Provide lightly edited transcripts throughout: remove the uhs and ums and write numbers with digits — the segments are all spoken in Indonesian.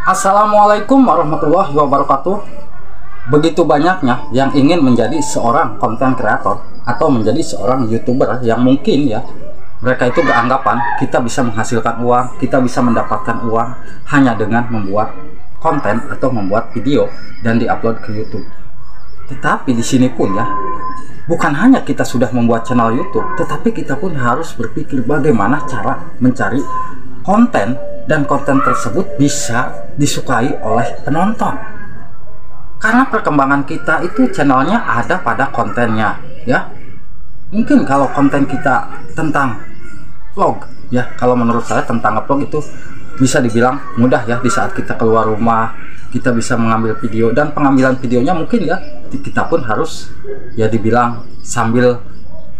Assalamualaikum warahmatullahi wabarakatuh. Begitu banyaknya yang ingin menjadi seorang konten kreator atau menjadi seorang YouTuber yang mungkin ya mereka itu beranggapan kita bisa menghasilkan uang, kita bisa mendapatkan uang hanya dengan membuat konten atau membuat video dan diupload ke YouTube. Tetapi di sini pun ya, bukan hanya kita sudah membuat channel YouTube, tetapi kita pun harus berpikir bagaimana cara mencari konten dan konten tersebut bisa disukai oleh penonton. Karena perkembangan kita itu channelnya ada pada kontennya ya. Mungkin kalau konten kita tentang vlog ya, kalau menurut saya tentang vlog itu bisa dibilang mudah ya. Di saat kita keluar rumah kita bisa mengambil video, dan pengambilan videonya mungkin ya kita pun harus ya dibilang sambil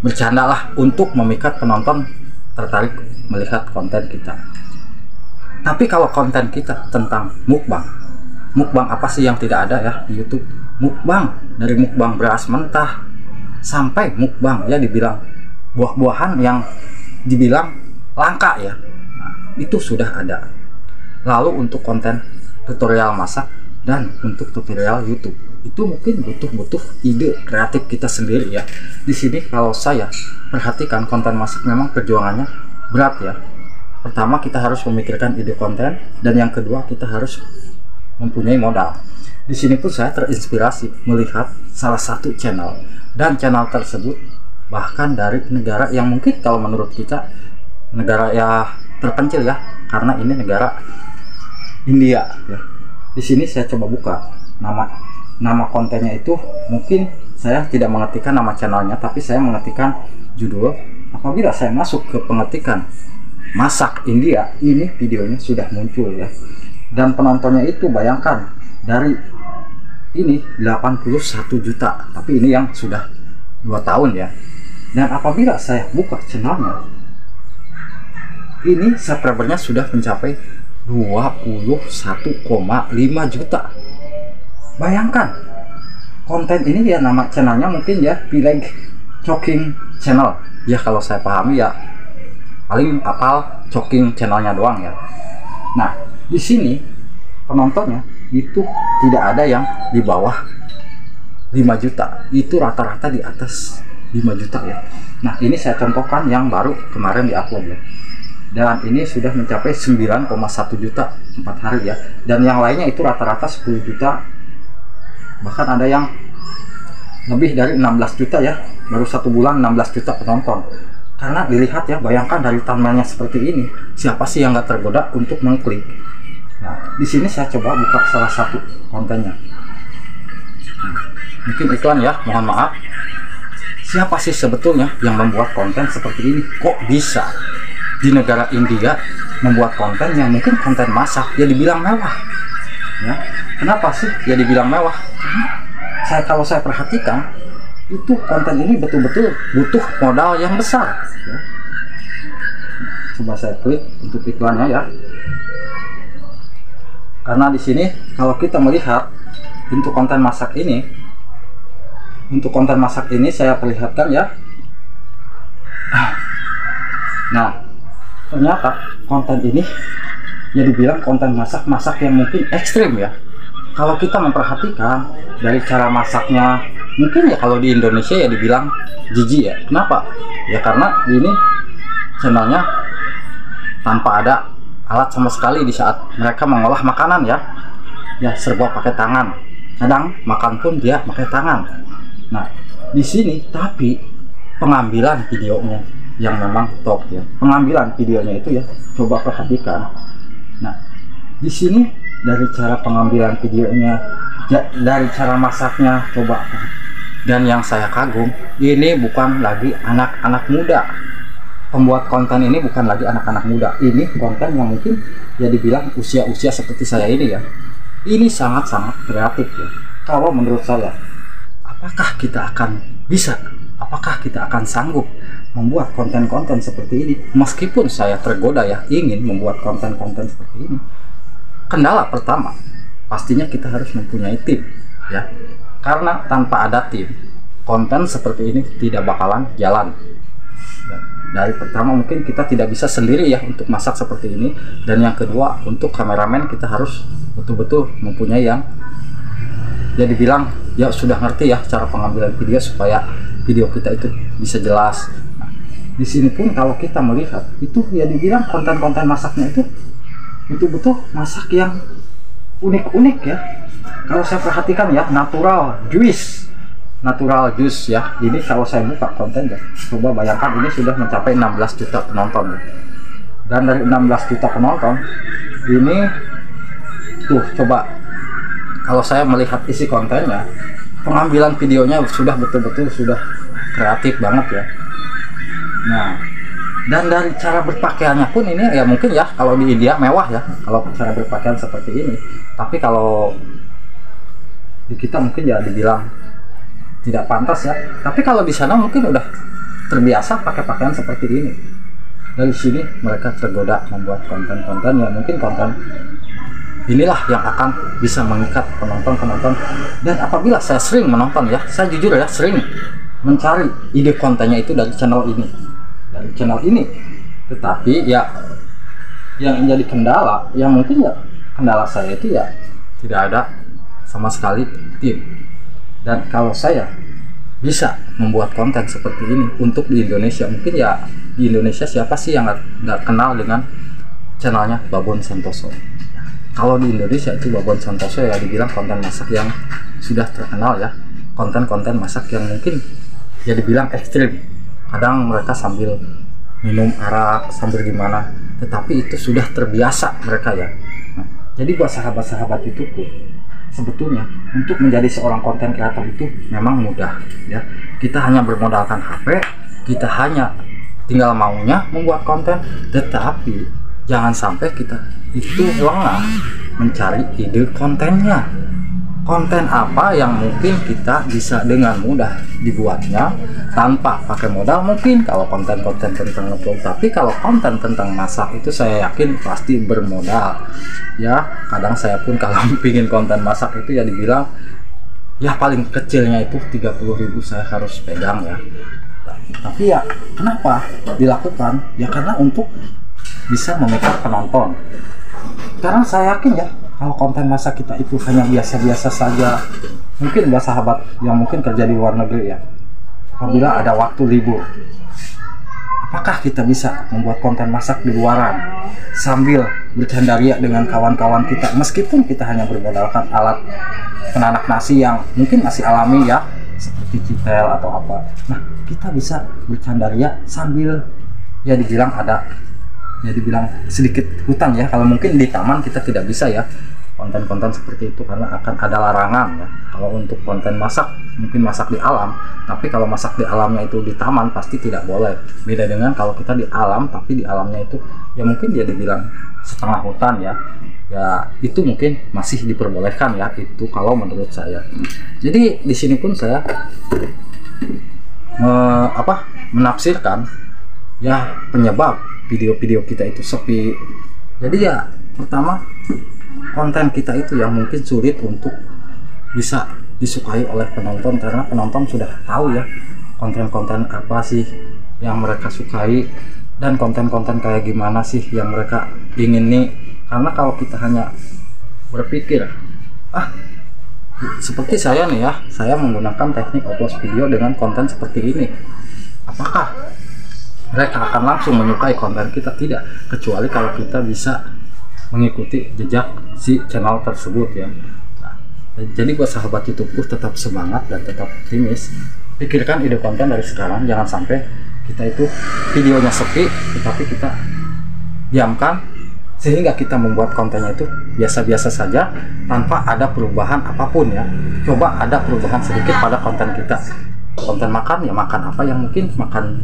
bercanda lah untuk memikat penonton tertarik melihat konten kita. Tapi kalau konten kita tentang mukbang apa sih yang tidak ada ya di YouTube? Mukbang, dari mukbang beras mentah sampai mukbang ya dibilang buah-buahan yang dibilang langka ya, nah, itu sudah ada. Lalu untuk konten tutorial masak dan untuk tutorial YouTube itu mungkin butuh ide kreatif kita sendiri ya. Di sini kalau saya perhatikan konten masak memang perjuangannya berat ya. Pertama kita harus memikirkan ide konten, dan yang kedua kita harus mempunyai modal. Di sini pun saya terinspirasi melihat salah satu channel, dan channel tersebut bahkan dari negara yang mungkin kalau menurut kita negara ya terpencil ya, karena ini negara India ya. Di sini saya coba buka nama kontennya itu, mungkin saya tidak mengetikkan nama channelnya, tapi saya mengetikkan judul. Apabila saya masuk ke pengetikan masak India, ini videonya sudah muncul ya, dan penontonnya itu bayangkan dari ini 81 juta, tapi ini yang sudah 2 tahun ya. Dan apabila saya buka channelnya, ini subscribernya sudah mencapai 21,5 juta. Bayangkan konten ini ya, nama channelnya mungkin ya Village Cooking Channel ya, kalau saya pahami ya paling apal cooking channelnya doang ya. Nah di sini penontonnya itu tidak ada yang di bawah 5 juta, itu rata-rata di atas 5 juta ya. Nah ini saya contohkan yang baru kemarin diupload ya, dan ini sudah mencapai 9,1 juta 4 hari ya, dan yang lainnya itu rata-rata 10 juta, bahkan ada yang lebih dari 16 juta ya, baru 1 bulan 16 juta penonton. Karena dilihat ya, bayangkan dari thumbnailnya seperti ini, siapa sih yang nggak tergoda untuk mengklik? Nah, di sini saya coba buka salah satu kontennya. Nah, mungkin iklan ya, mohon maaf. Siapa sih sebetulnya yang membuat konten seperti ini? Kok bisa di negara India membuat konten yang mungkin konten masak ya dibilang mewah? Ya, kenapa sih ya dibilang mewah? Karena kalau saya perhatikan itu konten ini betul-betul butuh modal yang besar ya. Coba saya klik untuk iklannya ya, karena di sini kalau kita melihat untuk konten masak ini, saya perlihatkan ya. Nah ternyata konten ini ya dibilang konten masak yang mungkin ekstrim ya. Kalau kita memperhatikan dari cara masaknya, mungkin ya kalau di Indonesia ya dibilang jijik ya. Kenapa? Ya karena ini channelnya tanpa ada alat sama sekali di saat mereka mengolah makanan ya. Ya serba pakai tangan. Kadang makan pun dia pakai tangan. Nah di sini tapi pengambilan videonya yang memang top ya. Pengambilan videonya itu ya, coba perhatikan. Nah di sini dari cara pengambilan videonya, dari cara masaknya, coba. Dan yang saya kagum, ini bukan lagi anak-anak muda. Pembuat konten ini bukan lagi anak-anak muda. Ini konten yang mungkin ya dibilang usia-usia seperti saya ini ya. Ini sangat-sangat kreatif ya. Kalau menurut saya, apakah kita akan bisa? Apakah kita akan sanggup membuat konten-konten seperti ini? Meskipun saya tergoda ya ingin membuat konten-konten seperti ini. Kendala pertama, pastinya kita harus mempunyai tim ya. Karena tanpa ada tim, konten seperti ini tidak bakalan jalan ya. Dari pertama mungkin kita tidak bisa sendiri ya untuk masak seperti ini, dan yang kedua untuk kameramen kita harus betul-betul mempunyai yang ya dibilang ya sudah ngerti ya cara pengambilan video supaya video kita itu bisa jelas. Nah, di sini pun kalau kita melihat itu ya dibilang konten-konten masaknya itu betul-betul masak yang unik-unik ya. Kalau saya perhatikan ya, natural juice ya. Ini kalau saya buka konten ya, coba bayangkan ini sudah mencapai 16 juta penonton ya. Dan dari 16 juta penonton ini tuh, coba kalau saya melihat isi kontennya, pengambilan videonya sudah betul-betul sudah kreatif banget ya. Nah, dan dari cara berpakaiannya pun ini ya mungkin ya kalau di India mewah ya kalau cara berpakaian seperti ini, tapi kalau di kita mungkin ya dibilang tidak pantas ya. Tapi kalau di sana mungkin udah terbiasa pakai pakaian seperti ini. Dari sini mereka tergoda membuat konten-konten ya, mungkin konten inilah yang akan bisa mengikat penonton. Dan apabila saya sering menonton ya, saya jujur ya sering mencari ide kontennya itu dari channel ini, tetapi ya yang menjadi kendala, yang mungkin ya kendala saya itu ya tidak ada sama sekali tim. Dan kalau saya bisa membuat konten seperti ini untuk di Indonesia, mungkin ya di Indonesia siapa sih yang nggak kenal dengan channelnya Babon Santoso. Kalau di Indonesia itu Babon Santoso ya dibilang konten masak yang sudah terkenal ya, konten-konten masak yang mungkin ya dibilang ekstrim. Kadang mereka sambil minum arak, sambil gimana, tetapi itu sudah terbiasa mereka ya. Nah, jadi buat sahabat-sahabat YouTubeku, sebetulnya untuk menjadi seorang konten kreator itu memang mudah ya. Kita hanya bermodalkan HP, kita hanya tinggal maunya membuat konten, tetapi jangan sampai kita itu lengah mencari ide kontennya. Konten apa yang mungkin kita bisa dengan mudah dibuatnya tanpa pakai modal, mungkin kalau konten-konten tentang ngevlog. Tapi kalau konten tentang masak itu saya yakin pasti bermodal ya. Kadang saya pun kalau bikin konten masak itu ya dibilang ya paling kecilnya itu 30.000 saya harus pegang ya. Tapi ya kenapa dilakukan ya, karena untuk bisa memikat penonton. Karena saya yakin ya kalau konten masak kita itu hanya biasa-biasa saja, mungkin buat sahabat yang mungkin kerja di luar negeri ya, apabila ada waktu libur, apakah kita bisa membuat konten masak di luaran sambil bercandaria dengan kawan-kawan kita, meskipun kita hanya bermodalkan alat penanak nasi yang mungkin masih alami ya, seperti citel atau apa. Nah, kita bisa bercandaria sambil ya dibilang ada, ya dibilang sedikit hutan ya. Kalau mungkin di taman kita tidak bisa ya konten-konten seperti itu, karena akan ada larangan ya. Kalau untuk konten masak mungkin masak di alam, tapi kalau masak di alamnya itu di taman pasti tidak boleh. Beda dengan kalau kita di alam, tapi di alamnya itu ya mungkin dia dibilang setengah hutan ya, ya itu mungkin masih diperbolehkan ya, itu kalau menurut saya. Jadi di sini pun saya menafsirkan ya penyebab video-video kita itu sepi. Jadi ya pertama, konten kita itu yang mungkin sulit untuk bisa disukai oleh penonton, karena penonton sudah tahu ya konten-konten apa sih yang mereka sukai dan konten-konten kayak gimana sih yang mereka ingin nih. Karena kalau kita hanya berpikir seperti saya nih ya, saya menggunakan teknik upload video dengan konten seperti ini, apakah mereka akan langsung menyukai konten kita? Tidak, kecuali kalau kita bisa mengikuti jejak si channel tersebut ya. Nah, jadi buat sahabat YouTubeku tetap semangat dan tetap optimis. Pikirkan ide konten dari sekarang, jangan sampai kita itu videonya sepi tetapi kita diamkan sehingga kita membuat kontennya itu biasa-biasa saja tanpa ada perubahan apapun ya. Coba ada perubahan sedikit pada konten kita. Konten makan ya makan apa yang mungkin makan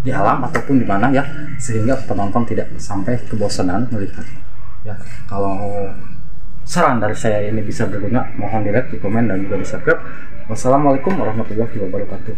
di alam ataupun di mana ya, sehingga penonton tidak sampai kebosanan melihat ya. Kalau saran dari saya ini bisa berguna, mohon di like, di komen, dan juga di subscribe. Wassalamualaikum warahmatullahi wabarakatuh.